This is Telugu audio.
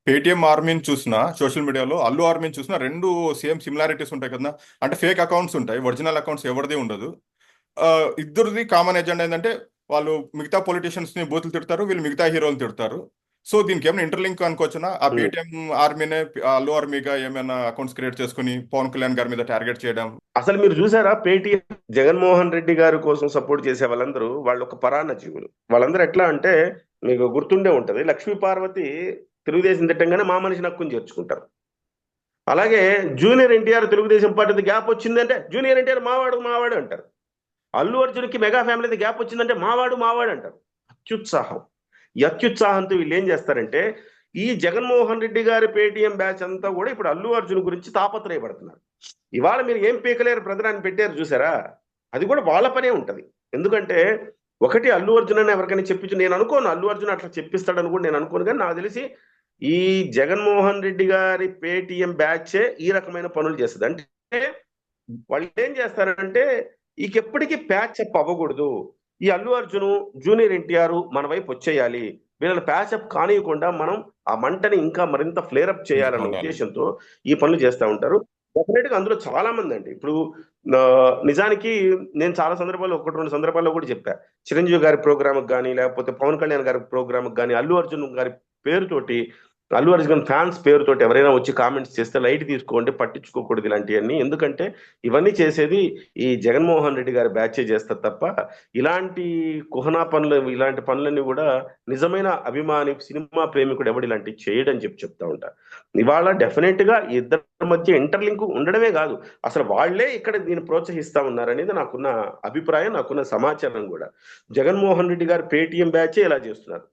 పేటిఎం ఆర్మీని చూసినా సోషల్ మీడియాలో అల్లు ఆర్మీని చూసినా రెండు సేమ్ సిమిలారిటీస్ ఉంటాయి కదా. అంటే ఫేక్ అకౌంట్స్ ఉంటాయి, ఒరిజినల్ అకౌంట్స్ ఎవరిది ఉండదు. ఆ, ఇద్దరిది కామన్ ఎజెండా ఏంటంటే వాళ్ళు మిగతా పొలిటీషియన్స్ ని బూతులు తిడతారు, వీళ్ళు మిగతా హీరోలు తిడతారు. సో దీనికి ఏమైనా ఇంటర్లింక్ అనుకోవచ్చునా? ఆ ఉమ్. పేటిఎం ఆర్మీనే అల్లు ఆర్మీగా ఏమైనా అకౌంట్స్ క్రియేట్ చేసుకుని పవన్ కళ్యాణ్ గారి మీద టార్గెట్ చేయడం. అసలు మీరు చూసారా పేటీఎం జగన్మోహన్ రెడ్డి గారి కోసం సపోర్ట్ చేసే వాళ్ళందరూ వాళ్ళు ఒక పరాన్న జీవులు. వాళ్ళందరూ ఎట్లా అంటే, మీకు గుర్తుండే ఉంటది, లక్ష్మీ పార్వతి తెలుగుదేశం తిట్టంగానే మా మనిషి నక్కుని చేర్చుకుంటారు. అలాగే జూనియర్ ఎన్టీఆర్ తెలుగుదేశం పార్టీది గ్యాప్ వచ్చిందంటే జూనియర్ ఎన్టీఆర్ మావాడు మావాడు అంటారు. అల్లు అర్జున్కి మెగా ఫ్యామిలీది గ్యాప్ వచ్చిందంటే మావాడు మావాడు అంటారు. అత్యుత్సాహం. ఈ అత్యుత్సాహంతో వీళ్ళు ఏం చేస్తారంటే, ఈ జగన్మోహన్ రెడ్డి గారి పేటీఎం బ్యాచ్ అంతా కూడా ఇప్పుడు అల్లు అర్జున్ గురించి తాపత్రయపడుతున్నారు. ఇవాళ మీరు ఏం పీకలేరు ప్రజలని పెట్టారు చూసారా, అది కూడా వాళ్ళ పనే ఉంటది. ఎందుకంటే ఒకటి అల్లు అర్జున్ అని ఎవరికైనా చెప్పించు, నేను అనుకోను అల్లు అర్జున్ అట్లా చెప్పిస్తాడని కూడా నేను అనుకోను, కానీ నాకు తెలిసి ఈ జగన్మోహన్ రెడ్డి గారి పేటీఎం బ్యాచే ఈ రకమైన పనులు చేస్తుంది. అంటే వాళ్ళు ఏం చేస్తారంటే, ఎప్పటికీ ప్యాచ్ అప్ అవ్వకూడదు, ఈ అల్లు అర్జున్ జూనియర్ ఎన్టీఆర్ మన వైపు వచ్చేయాలి, వీళ్ళని ప్యాచ్ అప్ కానియకుండా మనం ఆ మంటని ఇంకా మరింత ఫ్లేరప్ పెంచుతూ చేయాలన్న ఉండాలి. ఉద్దేశంతో ఈ పనులు చేస్తూ ఉంటారు. డెఫినెట్ గా అందులో చాలా మంది అండి ఇప్పుడు ఆ, నిజానికి నేను చాలా సందర్భాల్లో, ఒకటి రెండు సందర్భాల్లో కూడా చెప్పా, చిరంజీవి గారి ప్రోగ్రామ్ కానీ లేకపోతే పవన్ కళ్యాణ్ గారి ప్రోగ్రామ్ కానీ అల్లు అర్జున్ గారి పేరుతోటి, అల్లు అర్జున్ ఫ్యాన్స్ పేరుతోటి ఎవరైనా వచ్చి కామెంట్స్ చేస్తే లైట్ తీసుకోండి, పట్టించుకోకూడదు ఇలాంటివన్నీ. ఎందుకంటే ఇవన్నీ చేసేది ఈ జగన్మోహన్ రెడ్డి గారి బ్యాచే చేస్తారు తప్ప, ఇలాంటి కుహనా పనులు, ఇలాంటి పనులన్నీ కూడా నిజమైన అభిమాని సినిమా ప్రేమికుడు ఎవడు ఇలాంటివి చేయడని చెప్తా ఉంటారు. ఇవాళ డెఫినెట్ గా ఈ ఇద్దరి మధ్య ఇంటర్లింక్ ఉండడమే కాదు, అసలు వాళ్లే ఇక్కడ దీన్ని ప్రోత్సహిస్తా ఉన్నారనేది నాకున్న అభిప్రాయం, నాకున్న సమాచారం కూడా. జగన్మోహన్ రెడ్డి గారి పేటీఎం బ్యాచే ఇలా చేస్తున్నారు.